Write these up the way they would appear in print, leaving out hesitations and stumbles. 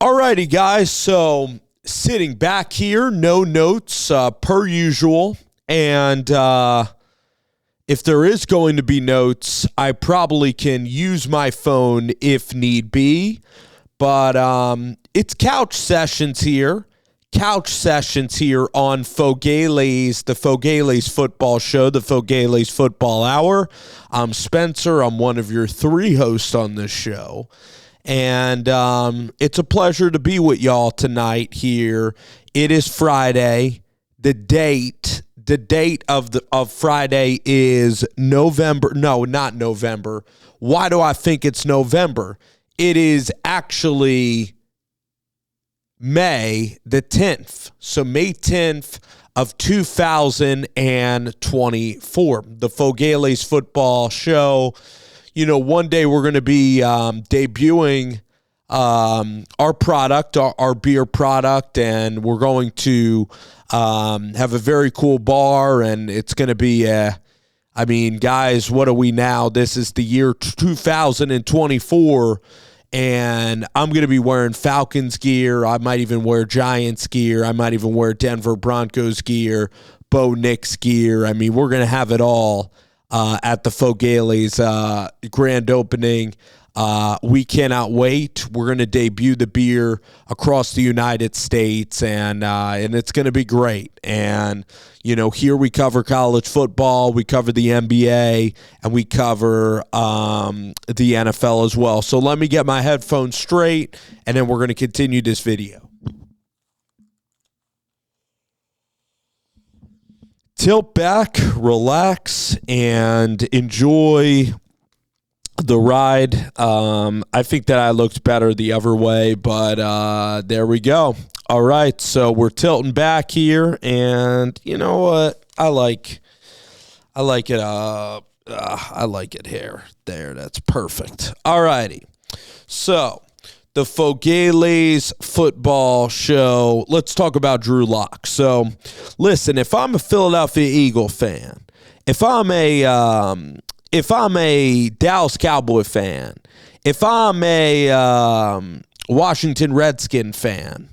Alrighty, guys. So sitting back here, no notes per usual. And if there is going to be notes, I probably can use my phone if need be. But it's couch sessions here. Couch sessions here on the Fogale's football show, the Fogale's football hour. I'm Spencer. I'm one of your three hosts on this show. And it's a pleasure to be with y'all tonight here. It is Friday. The date of Friday is November. No, not November. Why do I think it's November? It is actually May the 10th. So May 10th of 2024. The Fogale's football show. You know, one day we're going to be debuting our product, our beer product, and we're going to have a very cool bar, and it's going to be guys, what are we now? This is the year 2024, and I'm going to be wearing Falcons gear. I might even wear Giants gear. I might even wear Denver Broncos gear, Bo Nix gear. I mean, we're going to have it all at the Fogale's grand opening. We cannot wait. We're going to debut the beer across the United States, and it's going to be great. And, you know, here we cover college football, we cover the NBA, and we cover the NFL as well. So let me get my headphones straight, and then we're going to continue this video. Tilt back, relax, and enjoy the ride. I think that I looked better the other way, but there we go. All right, so we're tilting back here, and you know what? I like it. I like it here. There, that's perfect. All righty. So the Fogale's football show. Let's talk about Drew Lock. So, listen, if I'm a Philadelphia Eagle fan, if I'm a Dallas Cowboy fan, if I'm a Washington Redskin fan,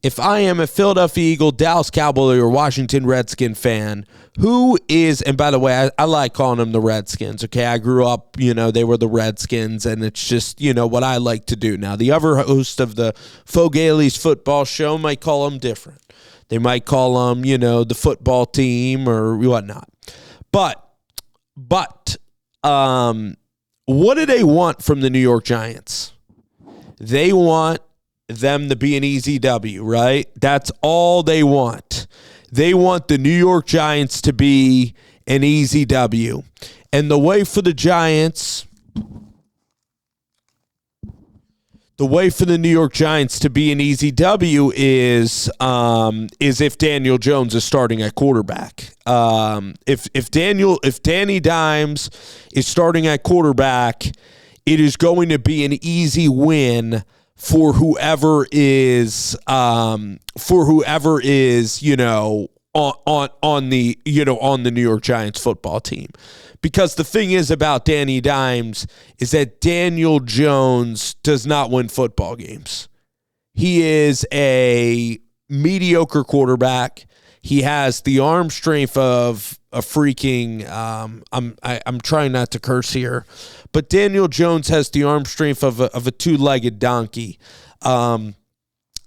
if I am a Philadelphia Eagle, Dallas Cowboy, or Washington Redskin fan, who is, and by the way, I like calling them the Redskins, okay? I grew up, you know, they were the Redskins, and it's just, you know, what I like to do. Now, the other host of the Fogale's football show might call them different. They might call them, you know, the football team or whatnot. But, what do they want from the New York Giants? They want them to be an easy W, right? That's all they want. They want the New York Giants to be an easy W. And the way for the Giants, the New York Giants to be an easy W is if Daniel Jones is starting at quarterback. If Danny Dimes is starting at quarterback, it is going to be an easy win for whoever is you know, on the New York Giants football team. Because the thing is about Danny Dimes is that Daniel Jones does not win football games. He is a mediocre quarterback. He has the arm strength of a freaking I'm trying not to curse here, but Daniel Jones has the arm strength of a two-legged donkey.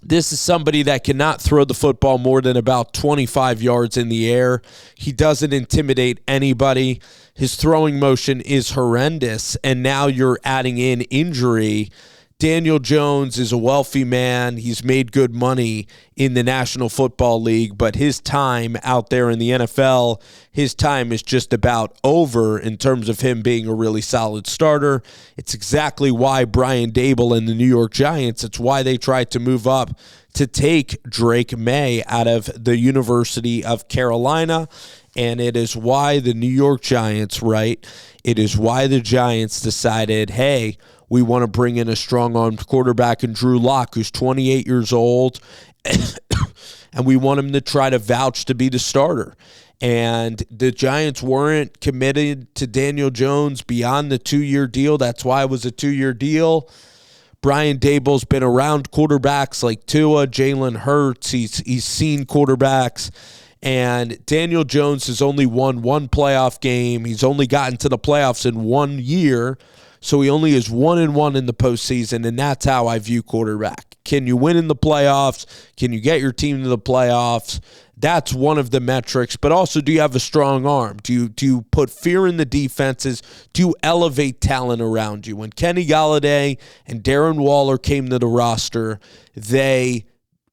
This is somebody that cannot throw the football more than about 25 yards in the air. He doesn't intimidate anybody. His throwing motion is horrendous, and now you're adding in injury. Daniel Jones is a wealthy man. He's made good money in the National Football League, but his time out there in the NFL, his time is just about over in terms of him being a really solid starter. It's exactly why Brian Daboll and the New York Giants, it's why they tried to move up to take Drake May out of the University of Carolina, and it is why the New York Giants, right? It is why the Giants decided, hey, we want to bring in a strong-armed quarterback in Drew Lock, who's 28 years old, and we want him to try to vouch to be the starter. And the Giants weren't committed to Daniel Jones beyond the 2-year deal. That's why it was a 2-year deal. Brian Daboll's been around quarterbacks like Tua, Jalen Hurts. He's seen quarterbacks. And Daniel Jones has only won one playoff game. He's only gotten to the playoffs in 1 year. So he only is 1-1 in the postseason, and that's how I view quarterback. Can you win in the playoffs? Can you get your team to the playoffs? That's one of the metrics. But also, do you have a strong arm? Do you put fear in the defenses? Do you elevate talent around you? When Kenny Golladay and Darren Waller came to the roster, they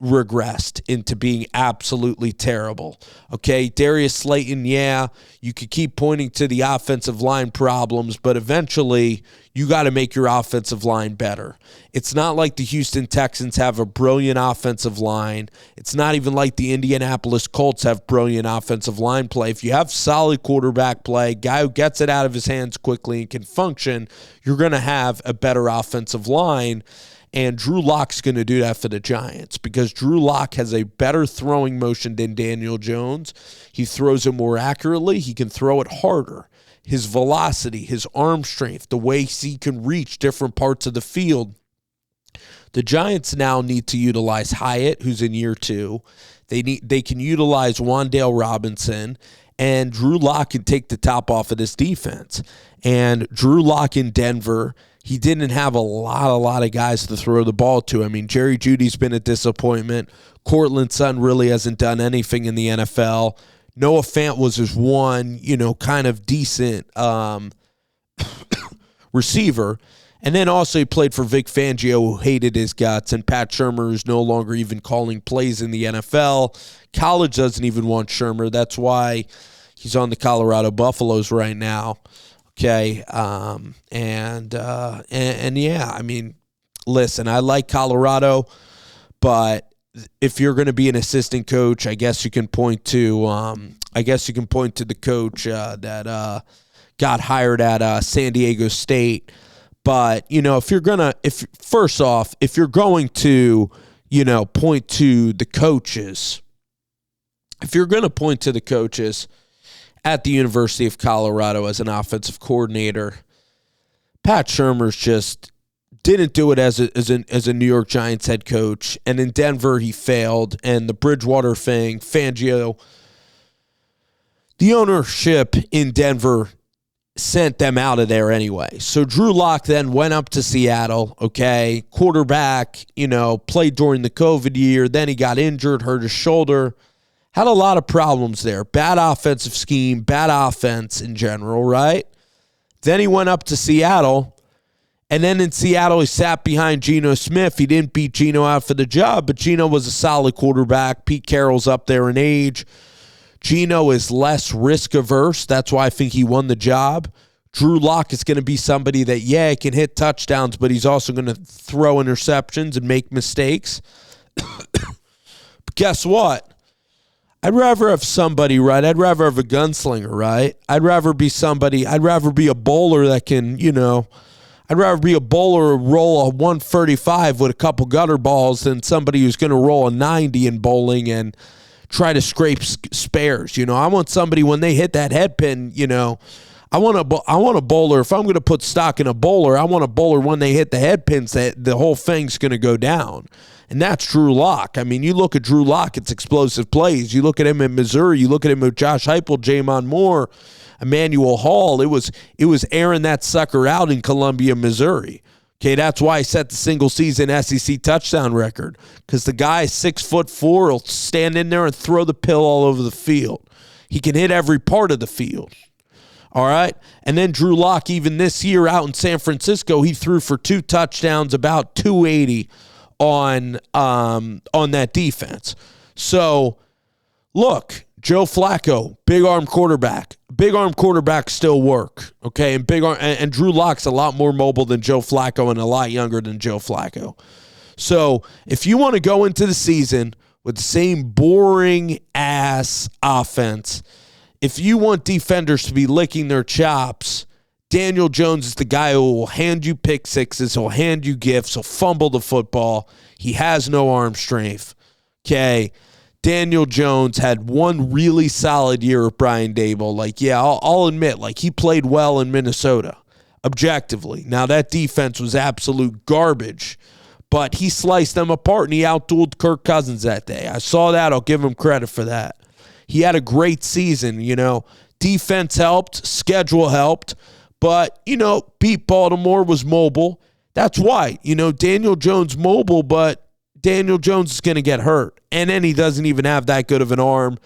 regressed into being absolutely terrible. Okay, Darius Slayton, yeah, you could keep pointing to the offensive line problems, but eventually you got to make your offensive line better. It's not like the Houston Texans have a brilliant offensive line. It's not even like the Indianapolis Colts have brilliant offensive line play. If you have solid quarterback play, guy who gets it out of his hands quickly and can function, you're going to have a better offensive line. And Drew Lock's going to do that for the Giants because Drew Lock has a better throwing motion than Daniel Jones. He throws it more accurately. He can throw it harder. His velocity, his arm strength, the way he can reach different parts of the field. The Giants now need to utilize Hyatt, who's in year 2. They can utilize Wan'Dale Robinson, and Drew Lock can take the top off of this defense. And Drew Lock in Denver, he didn't have a lot of guys to throw the ball to. I mean, Jerry Jeudy's been a disappointment. Cortland Sutton really hasn't done anything in the NFL. Noah Fant was his one, kind of decent receiver. And then also he played for Vic Fangio, who hated his guts, and Pat Shurmur, who's no longer even calling plays in the NFL. College doesn't even want Shurmur. That's why he's on the Colorado Buffaloes right now. Okay, and yeah, I mean, listen, I like Colorado, but if you're going to be an assistant coach, I guess you can point to the coach that got hired at San Diego State. But if you're going to point to the coaches, if you're going to point to the coaches at the University of Colorado as an offensive coordinator, Pat Shurmur's just didn't do it as a New York Giants head coach, and in Denver he failed. And the Bridgewater thing, Fangio, the ownership in Denver sent them out of there anyway. So Drew Lock then went up to Seattle, okay, quarterback, played during the COVID year, then he got injured, hurt his shoulder. Had a lot of problems there. Bad offensive scheme, bad offense in general, right? Then he went up to Seattle, and then in Seattle he sat behind Geno Smith. He didn't beat Geno out for the job, but Geno was a solid quarterback. Pete Carroll's up there in age. Geno is less risk-averse. That's why I think he won the job. Drew Lock is going to be somebody that, he can hit touchdowns, but he's also going to throw interceptions and make mistakes. But guess what? I'd rather have somebody, right? I'd rather have a gunslinger, right? I'd rather be a bowler that can, I'd rather be a bowler who roll a 135 with a couple gutter balls than somebody who's going to roll a 90 in bowling and try to scrape spares. I want somebody when they hit that head pin, I want a bowler. If I'm going to put stock in a bowler, I want a bowler when they hit the head pins that the whole thing's going to go down. And that's Drew Lock. I mean, you look at Drew Lock, it's explosive plays. You look at him in Missouri, you look at him with Josh Heupel, Jamon Moore, Emmanuel Hall. It was airing that sucker out in Columbia, Missouri. Okay, that's why I set the single season SEC touchdown record, because the guy 6'4" will stand in there and throw the pill all over the field. He can hit every part of the field. All right, and then Drew Lock, even this year out in San Francisco, he threw for 2 touchdowns, about 280 on that defense. So, look, Joe Flacco, big arm quarterback. Big arm quarterbacks still work, okay? And Drew Lock's a lot more mobile than Joe Flacco and a lot younger than Joe Flacco. So, if you want to go into the season with the same boring ass offense, if you want defenders to be licking their chops, Daniel Jones is the guy who will hand you pick sixes, he'll hand you gifts, he'll fumble the football. He has no arm strength. Okay, Daniel Jones had one really solid year with Brian Daboll. I'll admit, he played well in Minnesota, objectively. Now, that defense was absolute garbage But he sliced them apart, and he outdueled Kirk Cousins that day. I saw that. I'll give him credit for that. He had a great season, Defense helped. Schedule helped. But, beat Baltimore, was mobile. That's why, Daniel Jones mobile, but Daniel Jones is going to get hurt. And then he doesn't even have that good of an arm.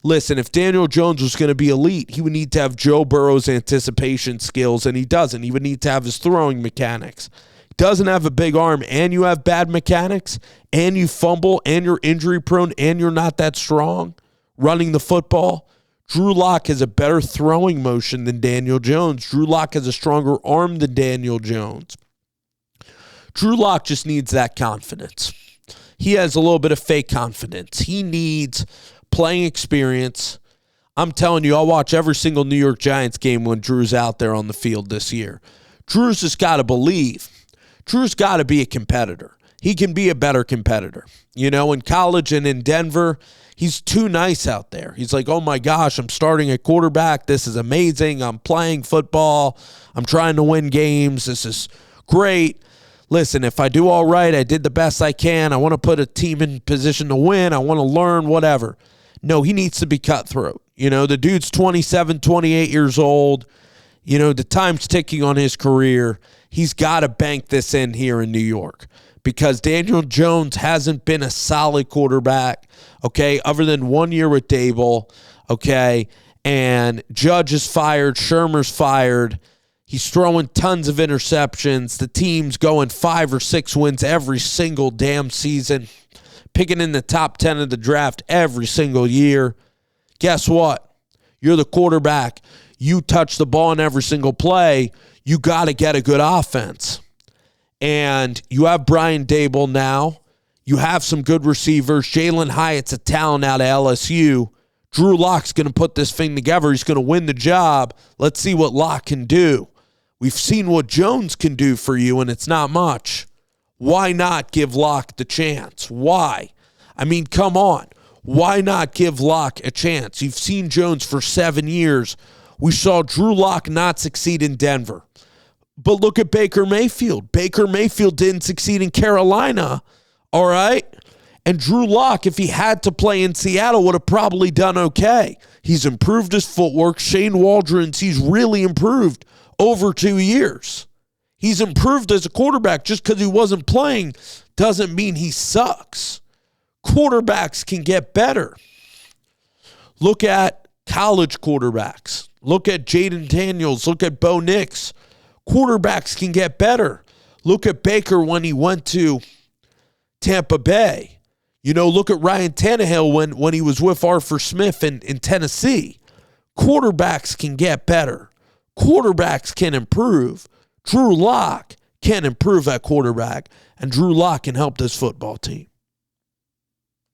Listen, if Daniel Jones was going to be elite, he would need to have Joe Burrow's anticipation skills, and he doesn't. He would need to have his throwing mechanics. He doesn't have a big arm, and you have bad mechanics, and you fumble, and you're injury prone, and you're not that strong running the football. Drew Lock has a better throwing motion than Daniel Jones. Drew Lock has a stronger arm than Daniel Jones. Drew Lock just needs that confidence. He has a little bit of fake confidence. He needs playing experience. I'm telling you, I'll watch every single New York Giants game when Drew's out there on the field this year. Drew's just got to believe. Drew's got to be a competitor. He can be a better competitor. In college and in Denver, he's too nice out there. He's like, oh my gosh, I'm starting at quarterback. This is amazing. I'm playing football. I'm trying to win games. This is great. Listen, if I do all right, I did the best I can. I want to put a team in position to win. I want to learn, whatever. No, he needs to be cutthroat. The dude's 27, 28 years old. The time's ticking on his career. He's got to bank this in here in New York because Daniel Jones hasn't been a solid quarterback, okay, other than 1 year with Dable, okay, and Judge is fired, Shermer's fired. He's throwing tons of interceptions. The team's going 5 or 6 wins every single damn season, picking in the top 10 of the draft every single year. Guess what? You're the quarterback. You touch the ball in every single play. You got to get a good offense. And you have Brian Dable now. You have some good receivers. Jalen Hyatt's a talent out of LSU. Drew Lock's going to put this thing together. He's going to win the job. Let's see what Lock can do. We've seen what Jones can do for you, and it's not much. Why not give Lock the chance? Why? I mean, come on. Why not give Lock a chance? You've seen Jones for 7 years. We saw Drew Lock not succeed in Denver. But look at Baker Mayfield. Baker Mayfield didn't succeed in Carolina, all right? And Drew Lock, if he had to play in Seattle, would have probably done okay. He's improved his footwork. Shane Waldron's, he's really improved over 2 years. He's improved as a quarterback. Just because he wasn't playing doesn't mean he sucks. Quarterbacks can get better. Look at college quarterbacks. Look at Jaden Daniels. Look at Bo Nix. Quarterbacks can get better. Look at Baker when he went to Tampa Bay. Look at Ryan Tannehill when he was with Arthur Smith in Tennessee. Quarterbacks can get better. Quarterbacks can improve. Drew Lock can improve at quarterback, and Drew Lock can help this football team.